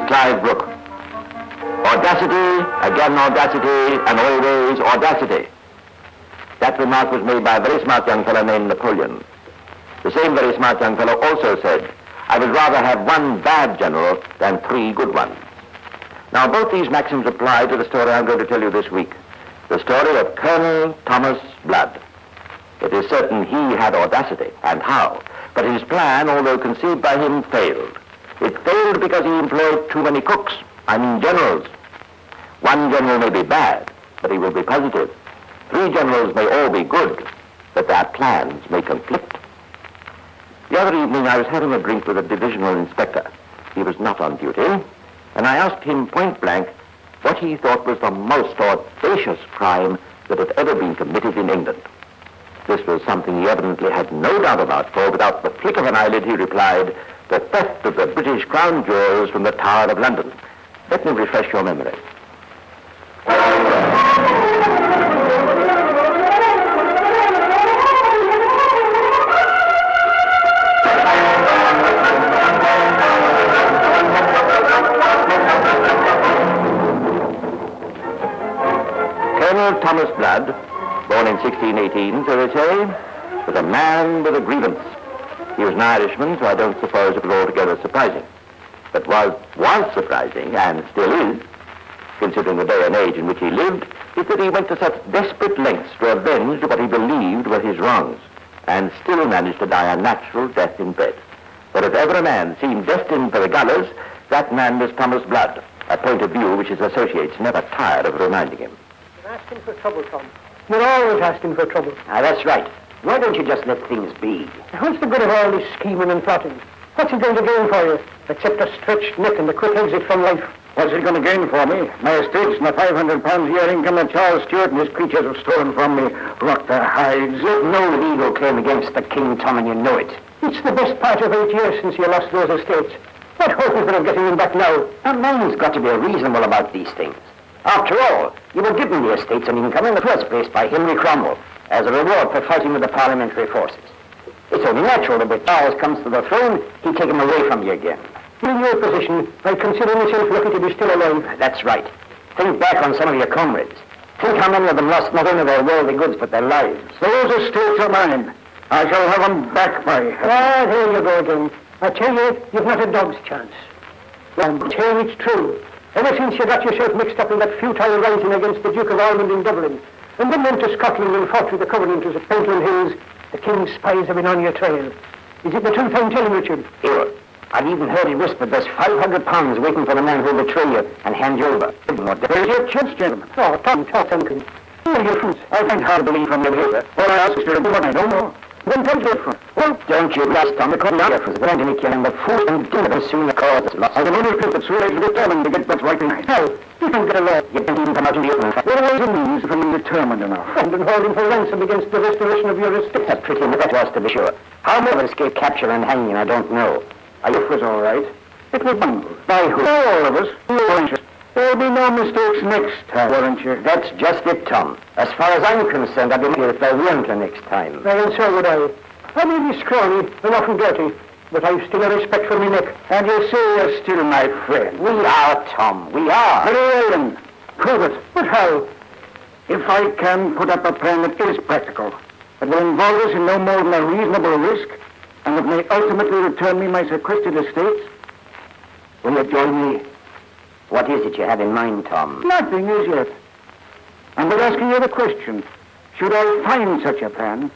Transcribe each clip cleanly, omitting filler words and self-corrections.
Clive, Brook. Audacity, again audacity, and always audacity. That remark was made by a very smart young fellow named Napoleon. The same very smart young fellow also said, I would rather have one bad general than 3 good ones. Now, both these maxims apply to the story I'm going to tell you this week. The story of Colonel Thomas Blood. It is certain he had audacity, and how. But his plan, although conceived by him, failed. It failed because he employed too many cooks, I mean generals. One general may be bad, but he will be positive. 3 generals may all be good, but their plans may conflict. The other evening I was having a drink with a divisional inspector. He was not on duty, and I asked him point blank what he thought was the most audacious crime that had ever been committed in England. This was something he evidently had no doubt about, for without the flick of an eyelid he replied, the theft of the British crown jewels from the Tower of London. Let me refresh your memory. Colonel Thomas Blood, born in 1618, so they say, was a man with a grievance. He was an Irishman, so I don't suppose it was altogether surprising. But what was surprising, and still is, considering the day and age in which he lived, is that he went to such desperate lengths to avenge what he believed were his wrongs, and still managed to die a natural death in bed. For if ever a man seemed destined for the gallows, that man was Thomas Blood, a point of view which his associates never tired of reminding him. You're asking for trouble, Tom. You're always asking for trouble. That's right. Why don't you just let things be? What's the good of all this scheming and plotting? What's he going to gain for you, except a stretched neck and a quick exit from life? What's he going to gain for me? My estates and the £500 a year income that Charles Stewart and his creatures have stolen from me. Rot their hides. You've no legal claim against the king, Tom, and you know it. It's the best part of 8 years since you lost those estates. What hope is there of getting them back now? A man's got to be reasonable about these things. After all, you were given the estates and income in the first place by Henry Cromwell as a reward for fighting with the parliamentary forces. It's only natural that when Charles comes to the throne, he'd take him away from you again. In your position, I consider myself lucky to be still alive. That's right. Think back on some of your comrades. Think how many of them lost not only their worldly goods, but their lives. Those estates are mine. I shall have them back by heaven. Ah, there you go again. I tell you, you've not a dog's chance. I'm telling it's true. Ever since you got yourself mixed up in that futile rising against the Duke of Ormond in Dublin, and then went to Scotland and fought with the Covenanters at Pentland Hills, the king's spies have been on your trail. Is it the truth I'm telling, Richard? Here, I've even heard it whispered there's £500 waiting for the man who'll betray you and hand you over. There's your chance, gentlemen. Oh, Tom, Duncan. Who are your friends? I find hard to believe from your behavior. All I ask is to remember what I don't know. Then tell me from. Well, don't you last on the corner for going to make you the fool and dinner as soon as the cause is lost. I can only feel that so late determined to get what's right behind. How? You can get a law. You can't even come out in the open. There are ways and means if I'm determined enough. And holding for ransom against the restoration of your estate. That's pretty enough to us, to be sure. How many will escape capture and hanging, I don't know. If was all right. It was bungled. By who? By all of us. There'll be no mistakes next time, won't you? That's just it, Tom. As far as I'm concerned, I'd be here if there weren't the next time. Well, and so would I. I may be scrawny and often dirty, but I've still a respect for my neck. And you say you're still my friend. We are, Tom. We are. Very well, then. Prove it. But how? If I can put up a plan that is practical, that will involve us in no more than a reasonable risk, and that may ultimately return me my sequestered estates, will you join me? What is it you have in mind, Tom? Nothing as yet. I'm but asking you the question. Should I find such a plan,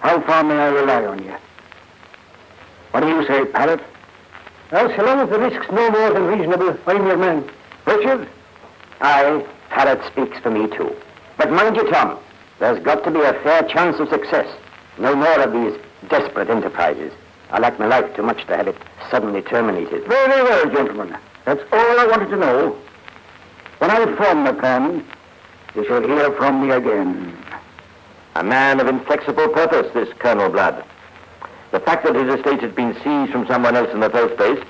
how far may I rely on you? What do you say, Parrot? Well, so long as the risk's no more than reasonable, I'm your man. Richard? Aye, Parrot speaks for me too. But mind you, Tom, There's got to be a fair chance of success. No more of these desperate enterprises. I like my life too much to have it suddenly terminated. Very well, gentlemen. That's all I wanted to know. When I form the plan, you shall hear from me again. A man of inflexible purpose, this Colonel Blood. The fact that his estate had been seized from someone else in the first place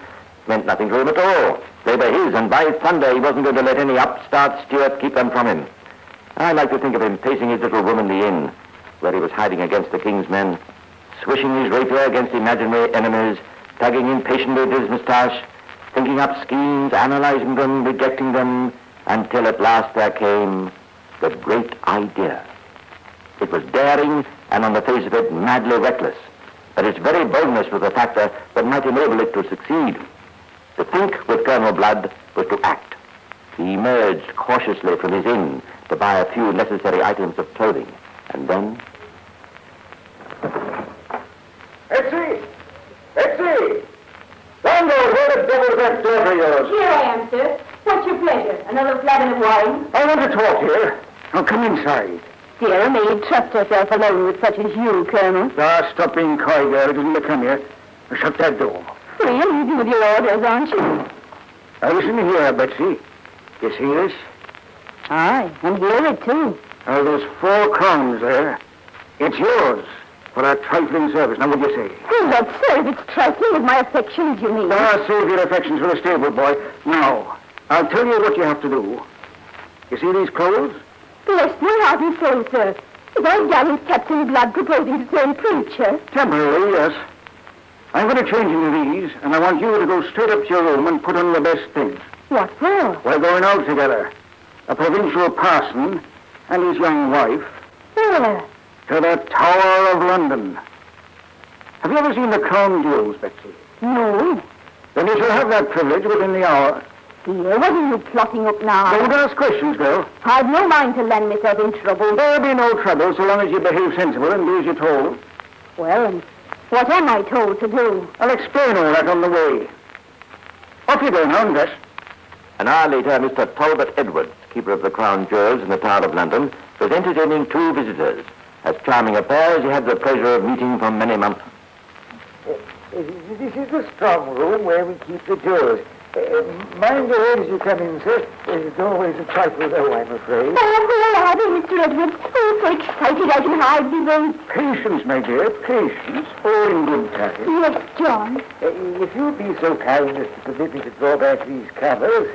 meant nothing to him at all. They were his, and by thunder, he wasn't going to let any upstart steward keep them from him. I like to think of him pacing his little room in the inn, where he was hiding against the king's men, swishing his rapier against imaginary enemies, tugging impatiently at his moustache, thinking up schemes, analyzing them, rejecting them, until at last there came the great idea. It was daring and, on the face of it, madly reckless. But its very boldness was a factor that might enable it to succeed. To think with Colonel Blood was to act. He emerged cautiously from his inn to buy a few necessary items of clothing. And then... Betsy! Betsy! Landlord, where the devil's that daughter of yours? Here I am, sir. What's your pleasure? Another flagon of wine? I want to talk to you. Now, come inside. Dear, may you trust yourself alone with such as you, Colonel? Ah, stop being coy, girl. It isn't to come here. Now, shut that door. Well, you do your orders, aren't you? Now, listen here, Betsy. You see this? Aye, and hear it, too. Now, there's 4 crowns there. It's yours for a trifling service. Now, what do you say? Oh, that service trifling with my affections, you mean? Ah, save your affections for the stable boy. Now, I'll tell you what you have to do. You see these clothes? Bless my heart and soul, sir. Is our gallant Captain Blood proposing to turn preacher? Temporarily, yes. I'm going to change into these, and I want you to go straight up to your room and put on the best things. What for? We're going out together. A provincial parson and his young wife. Where? To the Tower of London. Have you ever seen the Crown Jewels, Betsy? No. Then you shall have that privilege within the hour. Dear, what are you plotting up now? Don't ask questions, girl. I've no mind to land myself in trouble. There'll be no trouble so long as you behave sensible and do as you're told. Well, and what am I told to do? I'll explain all that on the way. Off you go now, Invest. An hour later, Mr. Talbot Edwards, keeper of the Crown Jewels in the Tower of London, was entertaining 2 visitors, as charming a pair as he had the pleasure of meeting for many months. This is the strong room where we keep the jewels. Mind your head as you come in, sir. The doorway's a trifle low, I'm afraid. Oh, where are they, Mr. Edwards? Oh, so excited I can hardly wait. Patience, my dear, patience. All in good time. Yes, John. If you'd be so kind as to permit me to draw back these covers.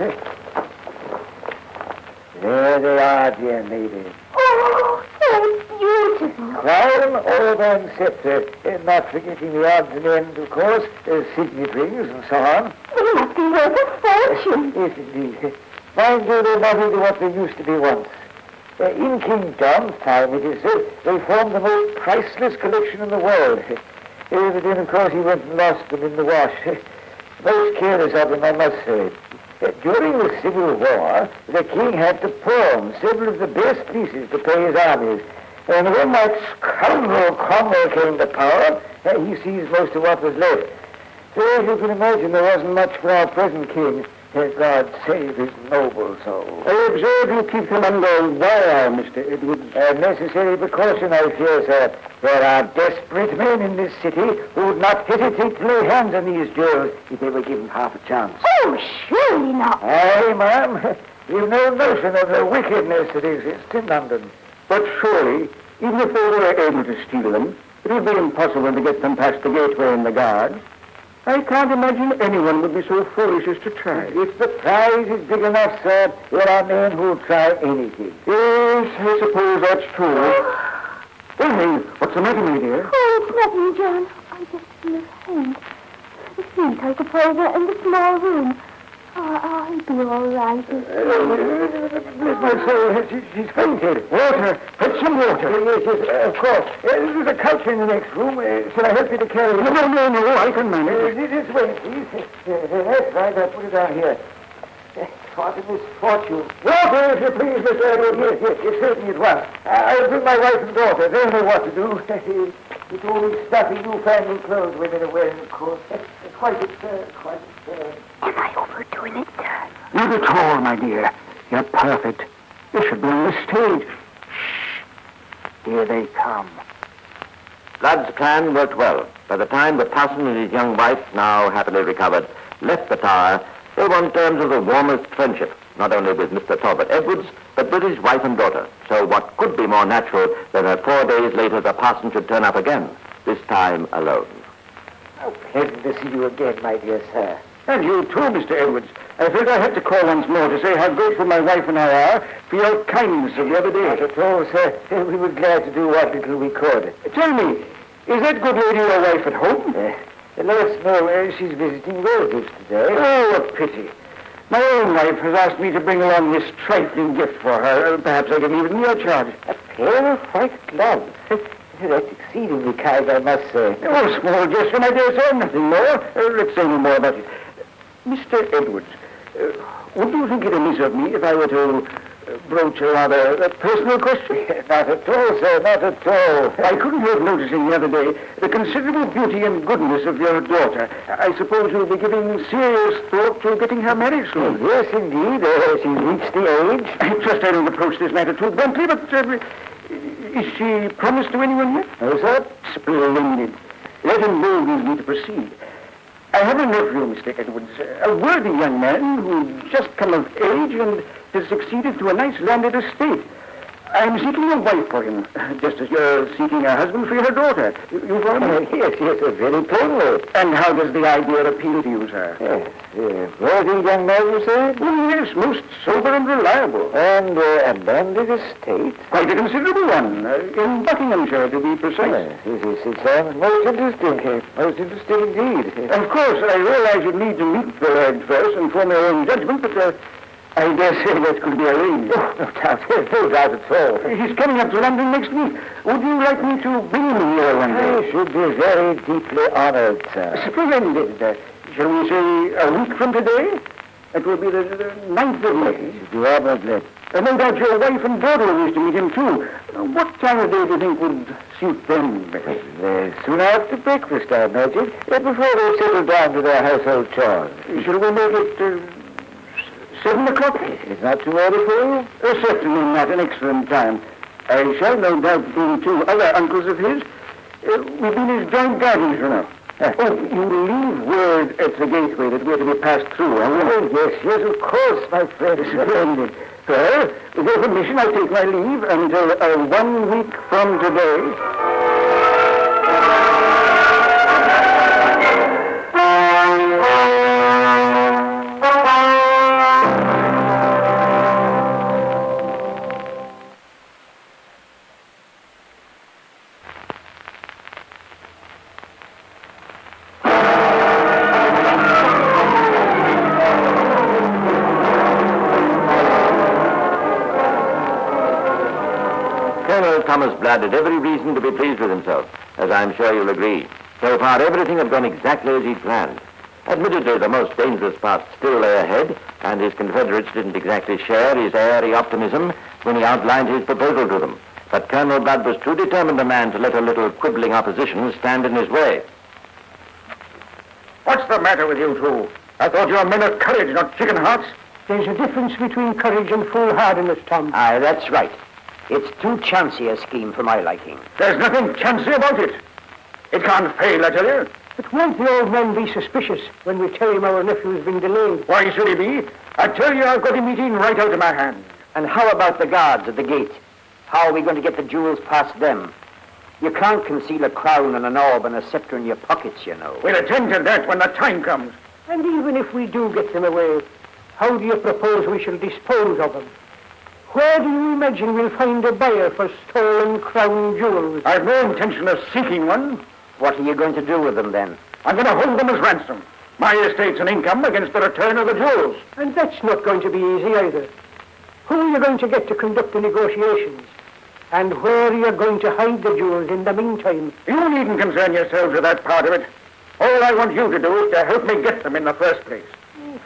There they are, dear lady. Oh, so beautiful. Crown, orb, and scepter. Not forgetting the odds and ends, of course. Signet rings and so on. They must be worth a fortune. Yes, indeed. Mind you, they're not into what they used to be once. In King John's time, it is said, they formed the most priceless collection in the world. But then, of course, he went and lost them in the wash. Most careless of them, I must say. During the Civil War, the king had to pawn several of the best pieces to pay his armies. And when that scoundrel Cromwell came to power, he seized most of what was left. So as you can imagine, there wasn't much for our present king. God save his noble soul. I observe you keep them under wire, Mr. Edwards. A necessary precaution, I fear, sir. There are desperate men in this city who would not hesitate to lay hands on these jewels if they were given half a chance. Oh, surely not. Aye, ma'am. You've no notion of the wickedness that exists in London. But surely, even if they were able to steal them, it would be impossible to get them past the gateway and the guards. I can't imagine anyone would be so foolish as to try. If the prize is big enough, sir, there are men who'll try anything. Yes, I suppose that's true. Well, hey, what's the matter, my dear? Oh, it's nothing, John. I just feel faint. The feet, I suppose, are in the small room. Oh, I'll be all right. Bless my soul, she's fainted. Water! Fetch some water! Yes, of course. There's a couch in the next room. Shall I help you to carry it? No, I can manage. This way, please. That's right, I'll put it down here. What a misfortune. Water, if you please, Mr. Edward. Yes, certainly at once. I'll bring my wife and daughter. They know what to do. It's all these stuffy, newfangled clothes women are wearing, of course. It's quite absurd, quite absurd. Am I overdoing it, sir? Not at all, my dear. You're perfect. You should be on the stage. Shh. Here they come. Blood's plan worked well. By the time the parson and his young wife, now happily recovered, left the tower, they were on terms of the warmest friendship, not only with Mr. Talbot Edwards, but with his wife and daughter. So what could be more natural than that 4 days later the parson should turn up again, this time alone? How pleasant to see you again, my dear sir. And you too, Mr. Edwards. I felt I had to call once more to say how grateful my wife and I are for your kindness of the other day. Not at all, sir. We were glad to do what little we could. Tell me, is that good lady your wife at home? No, she's visiting relatives today. Oh, a pity. My own wife has asked me to bring along this trifling gift for her. Perhaps I can leave it in your charge. A pair of white gloves. That's exceedingly kind, I must say. Oh, small gesture, my dear sir, nothing more. Let's say no more about it. Mr. Edwards, would you think it amiss of me if I were to broach a rather personal question? Not at all, sir, not at all. I couldn't help noticing the other day the considerable beauty and goodness of your daughter. I suppose you'll be giving serious thought to getting her married soon. Yes, indeed. She's reached the age. I trust I don't approach this matter too bluntly, but is she promised to anyone yet? No, sir. Splendid. That emboldens me to proceed. I have a nephew, Mr. Edwards, a worthy young man who's just come of age and has succeeded to a nice landed estate. I'm seeking a wife for him, just as you're seeking a husband for your daughter. You follow me? Yes, very plainly. And how does the idea appeal to you, sir? Yes, worthy young man, you say? Oh, yes, most sober and reliable. And a landed estate? Quite a considerable one, in Buckinghamshire, to be precise. Yes, it's most interesting, most interesting indeed. Of course, I realize you need to meet the lad first and form your own judgment, but I dare say that could be arranged. Oh, no doubt at all. He's coming up to London next week. Would you like me to bring him here one day? I should be very deeply honored, sir. Splendid. Shall we say a week from today? It will be the 9th of May. You are not late. No doubt your wife and daughter will wish to meet him, too. What time of day do you think would suit them better? Soon after breakfast, I imagine. Before they settle down to their household chores. Shall we make it 7 o'clock? It's not too early for you? Certainly not. An excellent time. I shall no doubt bring 2 other uncles of his. We've been his joint guardians, you know. Oh, you leave word at the gateway that we're to be passed through, Yes, of course, my friend. Splendid. Well, with your permission, I'll take my leave until 1 week from today. Thomas Blood had every reason to be pleased with himself, as I'm sure you'll agree. So far, everything had gone exactly as he'd planned. Admittedly, the most dangerous part still lay ahead, and his confederates didn't exactly share his airy optimism when he outlined his proposal to them. But Colonel Blood was too determined a man to let a little quibbling opposition stand in his way. What's the matter with you two? I thought you were men of courage, not chicken hearts. There's a difference between courage and foolhardiness, Tom. Aye, that's right. It's too chancy a scheme for my liking. There's nothing chancy about it. It can't fail, I tell you. But won't the old man be suspicious when we tell him our nephew's been delayed? Why should he be? I tell you, I've got him eating right out of my hand. And how about the guards at the gate? How are we going to get the jewels past them? You can't conceal a crown and an orb and a scepter in your pockets, you know. We'll attend to that when the time comes. And even if we do get them away, how do you propose we shall dispose of them? Where do you imagine we'll find a buyer for stolen crown jewels? I've no intention of seeking one. What are you going to do with them, then? I'm going to hold them as ransom. My estate's an income against the return of the jewels. And that's not going to be easy either. Who are you going to get to conduct the negotiations? And where are you going to hide the jewels in the meantime? You needn't concern yourselves with that part of it. All I want you to do is to help me get them in the first place.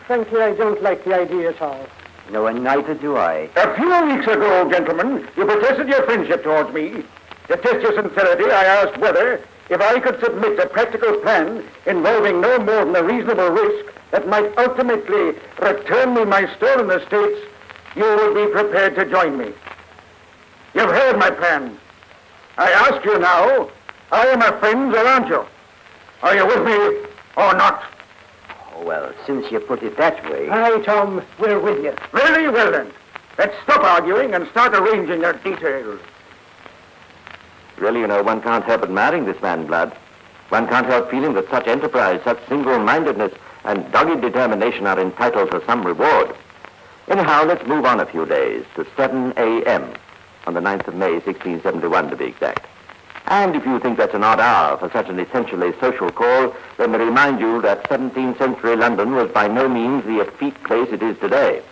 Frankly, I don't like the idea at all. No, and neither do I. A few weeks ago, gentlemen, you protested your friendship towards me. To test your sincerity, I asked whether, if I could submit a practical plan involving no more than a reasonable risk that might ultimately return me my stolen estates, you would be prepared to join me. You've heard my plan. I ask you now, are you my friends or aren't you? Are you with me or not? Oh, well, since you put it that way... Aye, Tom, we're with you. Really? Well, then, let's stop arguing and start arranging your details. Really, you know, one can't help admiring this man, Blood. One can't help feeling that such enterprise, such single-mindedness, and dogged determination are entitled to some reward. Anyhow, let's move on a few days to 7 a.m. on the 9th of May, 1671, to be exact. And if you think that's an odd hour for such an essentially social call, let me remind you that 17th century London was by no means the effete place it is today.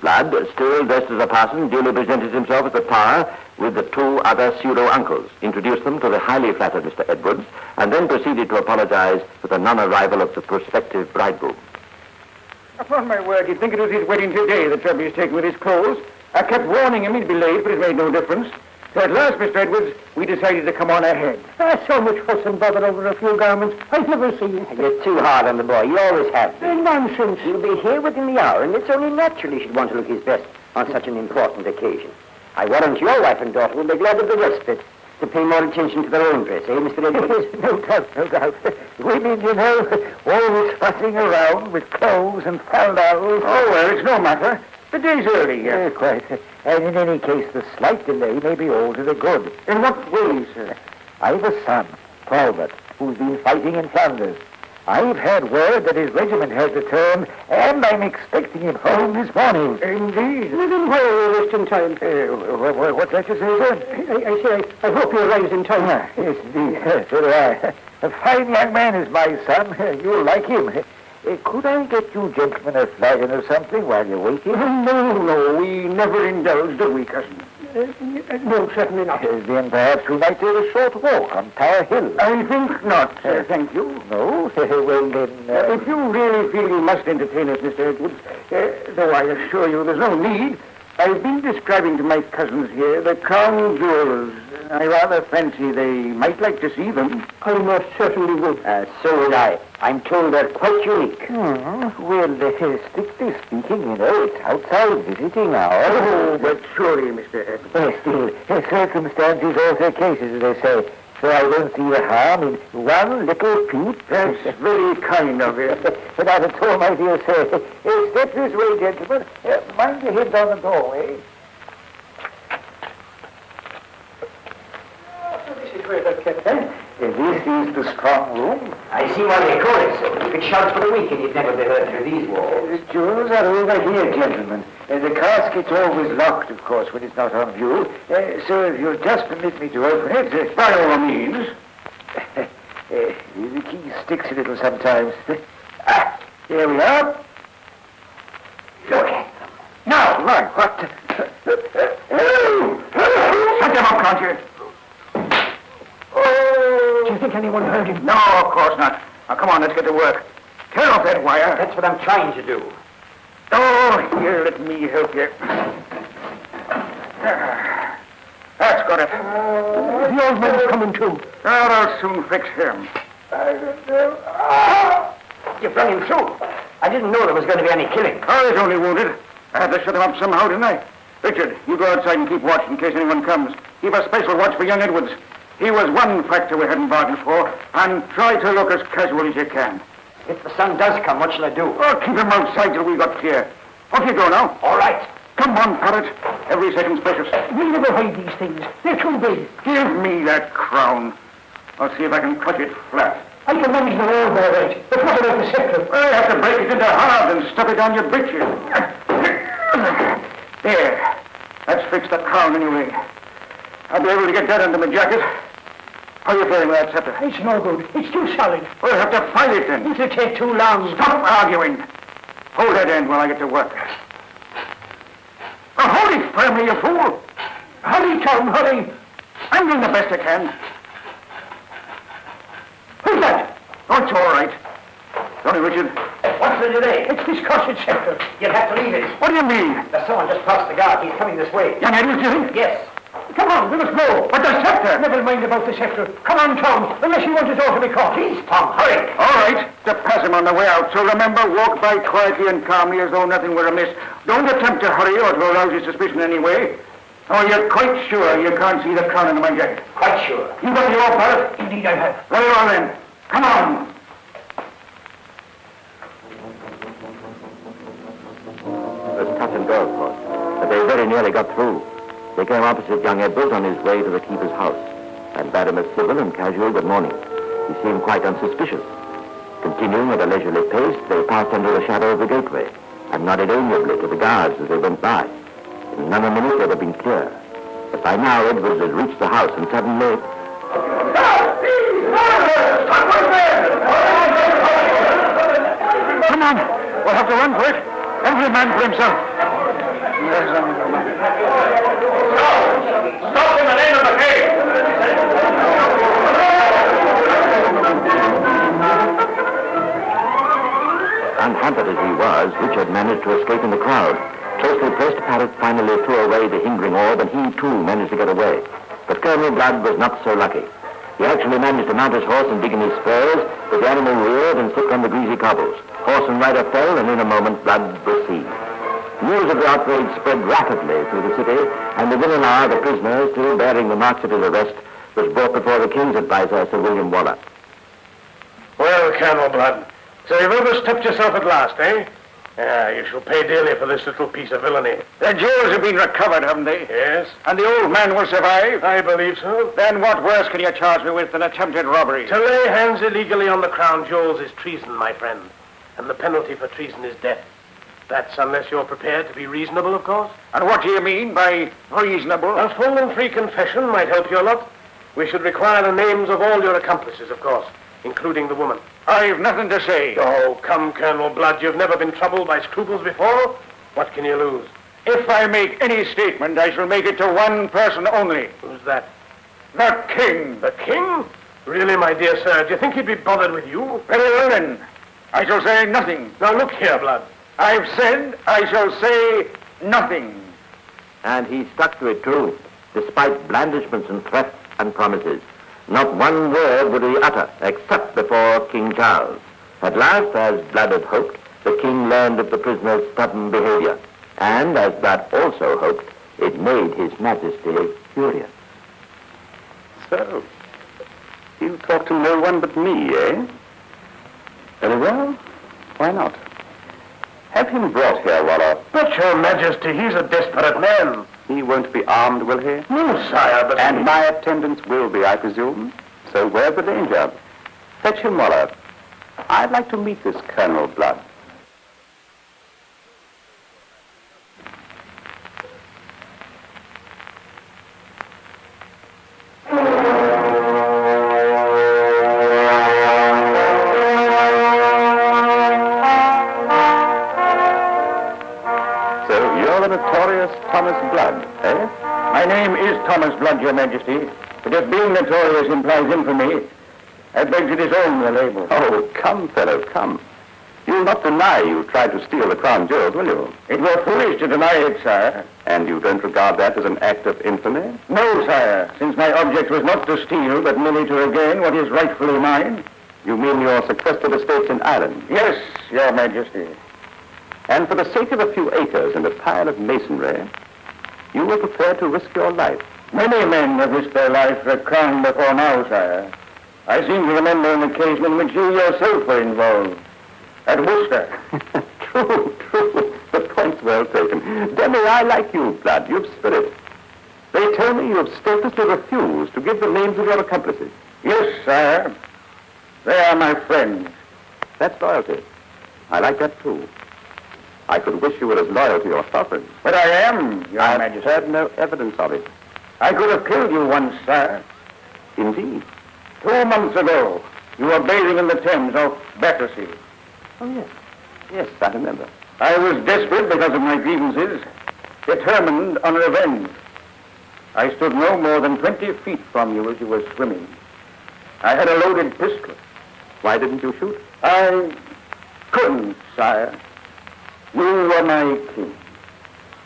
Blood, still dressed as a parson, duly presented himself at the tower with the two other pseudo-uncles, introduced them to the highly flattered Mr. Edwards, and then proceeded to apologize for the non-arrival of the prospective bridegroom. Upon my word, you'd think it was his wedding today, the trouble he's taken with his clothes. I kept warning him he'd be late, but it made no difference. So at last, Mr. Edwards, we decided to come on ahead. So much fuss and bother over a few garments I've never seen. You're too hard on the boy. You always have been. Nonsense. He'll be here within the hour, and it's only natural he should want to look his best on such an important occasion. I warrant your wife and daughter will be glad of the respite to pay more attention to their own dress, eh, Mr. Edwards? No doubt, no doubt. Women, you know, always fussing around with clothes and faldals. Oh, well, it's no matter. The day's early here. Quite. And in any case, the slight delay may be all to the good. In what way, sir? I've a son, Talbot, who's been fighting in Flanders. I've had word that his regiment has returned, and I'm expecting him home this morning. Indeed. Well, then why are we wasting time? What's that you say, sir? I say, I hope you arrive in time. Yes, indeed. So do I. A fine young man is my son. You'll like him. Could I get you gentlemen a flagon or something while you're waiting? No, we never indulge, do we, cousin? No, certainly not. Then perhaps we might take a short walk on Tower Hill. I think not, sir, thank you. No? Well, then... If you really feel you must entertain us, Mr. Edwards, though I assure you there's no need, I've been describing to my cousins here the crown jewels. I rather fancy they might like to see them. I most certainly would. So would I. I'm told they're quite unique. Well, strictly speaking, you know, it's outside visiting hours. Oh, but surely, Mr. Edwards. Still, circumstances alter cases, as they say. So I don't see the harm in one little peep. That's very kind of you. Not at all, my dear sir. Step this way, gentlemen. Mind your heads on the doorway. This is where they're kept, eh? This is the strong room. I see why they call it so. You could shout for the weekend, you'd never be heard through these walls. The jewels are over here, gentlemen. The casket's always locked, of course, when it's not on view. So if you'll just permit me to open it... By all means. The key sticks a little sometimes. Here we are. Look at them. Now, right, what? Shut them up, can't you? Do you think anyone heard him? No, of course not. Now, come on, let's get to work. Tear off that wire. That's what I'm trying to do. Oh, here, let me help you. That's got it. The old man's coming too. Well, I'll soon fix him. You've run him through. I didn't know there was going to be any killing. Oh, he's only wounded. I had to shut him up somehow, didn't I? Richard, you go outside and keep watch in case anyone comes. Keep a special watch for young Edwards. He was one factor we hadn't bargained for, and try to look as casual as you can. If the sun does come, what shall I do? Oh, keep him outside till we got clear. Off you go now. All right. Come on, Parrot. Every second's precious. We'll never hide these things. They're too big. Give me that crown. I'll see if I can clutch it flat. I can manage the road all right. But what about the scepter? I have to break it into halves and stuff it down your breeches. There. That's fixed the crown anyway. I'll be able to get that under my jacket. How are you feeling with that scepter? It's no good. It's too solid. We'll have to fight it then. It'll take too long. Stop arguing. Hold that end while I get to work. Now, hold it firmly, you fool. Hurry, Tom, hurry. I'm doing the best I can. Who's that? Oh, it's all right. Tony, Richard. What's the delay? It's this cursed scepter. You'll have to leave it. What do you mean? There's someone just past the guard. He's coming this way. Young Edwards, you think? Yes. Come on, let us go. But the scepter! Never mind about the scepter. Come on, Tom, unless you want us all to be caught. Please, Tom, hurry. All right, to pass him on the way out. So remember, walk by quietly and calmly as though nothing were amiss. Don't attempt to hurry or to arouse his suspicion in any way. Oh, you're quite sure you can't see the crown in my jacket? Quite sure. You got the oath, Barrett? Indeed I have. Very well, then. Come on. It was touch and go, of course, but they very nearly got through. They came opposite young Edwards on his way to the keeper's house, and bade him a civil and casual good morning. He seemed quite unsuspicious. Continuing at a leisurely pace, they passed under the shadow of the gateway, and nodded amiably to the guards as they went by. In another minute, they'd have been clear. But by now, Edwards had reached the house, and suddenly... Come on. We'll have to run for it. Every man for himself. Stop in the name of the king! Unhampered as he was, Richard managed to escape in the crowd. Closely pressed, Parrott finally threw away the hindering orb, and he, too, managed to get away. But Colonel Blood was not so lucky. He actually managed to mount his horse and dig in his spurs, but the animal reared and slipped on the greasy cobbles. Horse and rider fell, and in a moment, Blood was seized. News of the outrage spread rapidly through the city, and within an hour, the prisoner, still bearing the marks of his arrest, was brought before the King's advisor, Sir William Waller. Well, Colonel Blood, so you've overstepped yourself at last, eh? Yeah, you shall pay dearly for this little piece of villainy. The jewels have been recovered, haven't they? Yes. And the old man will survive? I believe so. Then what worse can you charge me with than attempted robbery? To lay hands illegally on the crown jewels is treason, my friend. And the penalty for treason is death. That's unless you're prepared to be reasonable, of course. And what do you mean by reasonable? A full and free confession might help you a lot. We should require the names of all your accomplices, of course, including the woman. I've nothing to say. Oh, come, Colonel Blood. You've never been troubled by scruples before. What can you lose? If I make any statement, I shall make it to one person only. Who's that? The King. The King? Really, my dear sir, do you think he'd be bothered with you? Very well, then. I shall say nothing. Now, look here, Blood. I've said I shall say nothing. And he stuck to it, too, despite blandishments and threats and promises. Not one word would he utter, except before King Charles. At last, as Blood had hoped, the king learned of the prisoner's stubborn behavior. And, as Blood also hoped, it made his majesty furious. So, you talk to no one but me, eh? Very well. Why not? Have him brought here, Waller. But, your majesty, he's a desperate man. He won't be armed, will he? No, sire, but... And my attendants will be, I presume. So where's the danger? Fetch him, Waller. I'd like to meet this Colonel Blood. Notorious Thomas Blood, eh? My name is Thomas Blood, your majesty. But if being notorious implies infamy, I beg to disown the label. Oh, come, fellow, come. You'll not deny you tried to steal the crown jewels, will you? It were foolish to deny it, sire. And you don't regard that as an act of infamy? No, sire, since my object was not to steal, but merely to regain what is rightfully mine. You mean your sequestered estates in Ireland? Yes, your majesty. And for the sake of a few acres and a pile of masonry, you were prepared to risk your life. Many men have risked their life for a crown before now, sire. I seem to remember an occasion in which you yourself were involved. At Worcester. True. The point's well taken. Demi, I like you, Blood. You've spirit. They tell me you have steadfastly refused to give the names of your accomplices. Yes, sire. They are my friends. That's loyalty. I like that, too. I could wish you were as loyal to your sovereign. But I am, your majesty. I've heard no evidence of it. I could have killed you once, sire. Indeed. 2 months ago, you were bathing in the Thames off Battersea. Oh, yes. Yes, I remember. I was desperate because of my grievances, determined on revenge. I stood no more than 20 feet from you as you were swimming. I had a loaded pistol. Why didn't you shoot? I couldn't, sire. You were my king.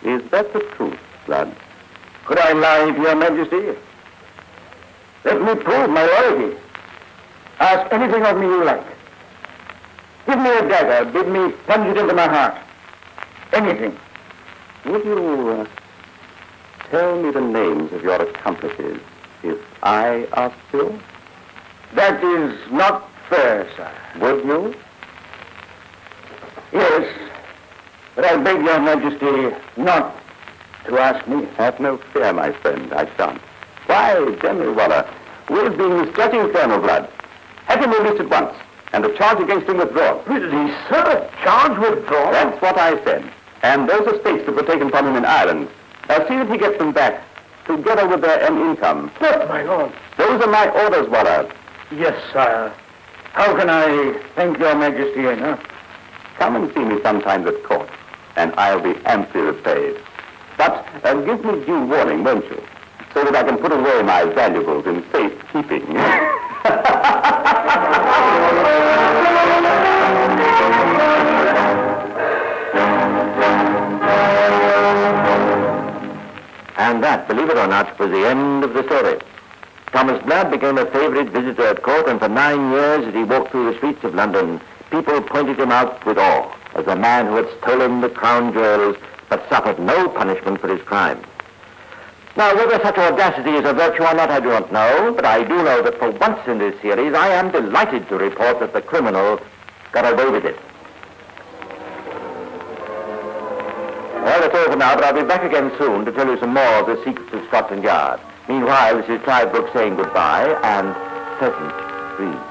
Is that the truth, Blood? Could I lie to your majesty? Let me prove my loyalty. Ask anything of me you like. Give me a dagger. Bid me plunge it into my heart. Anything. Would you tell me the names of your accomplices, if I ask you? That is not fair, sir. Would you? Yes, but I beg your majesty not to ask me. Have no fear, my friend, I shan't. Why, General Waller, we've been misjudging Colonel Blood. Have him released at once, and the charge against him withdrawn. Really, sir? Charge withdrawn? That's what I said. And those estates that were taken from him in Ireland, now see that he gets them back, together with their income. But, my lord. Those are my orders, Waller. Yes, sire. How can I thank your majesty enough? Come and see me sometimes at court, and I'll be amply repaid. But give me due warning, won't you? So that I can put away my valuables in safe keeping. And that, believe it or not, was the end of the story. Thomas Blood became a favorite visitor at court, and for 9 years as he walked through the streets of London, people pointed him out with awe as a man who had stolen the crown jewels but suffered no punishment for his crime. Now, whether such audacity is a virtue or not, I do not know, but I do know that for once in this series, I am delighted to report that the criminal got away with it. Well, that's all for now, but I'll be back again soon to tell you some more of the secrets of Scotland Yard. Meanwhile, this is Clive Brook saying goodbye and pleasant dreams.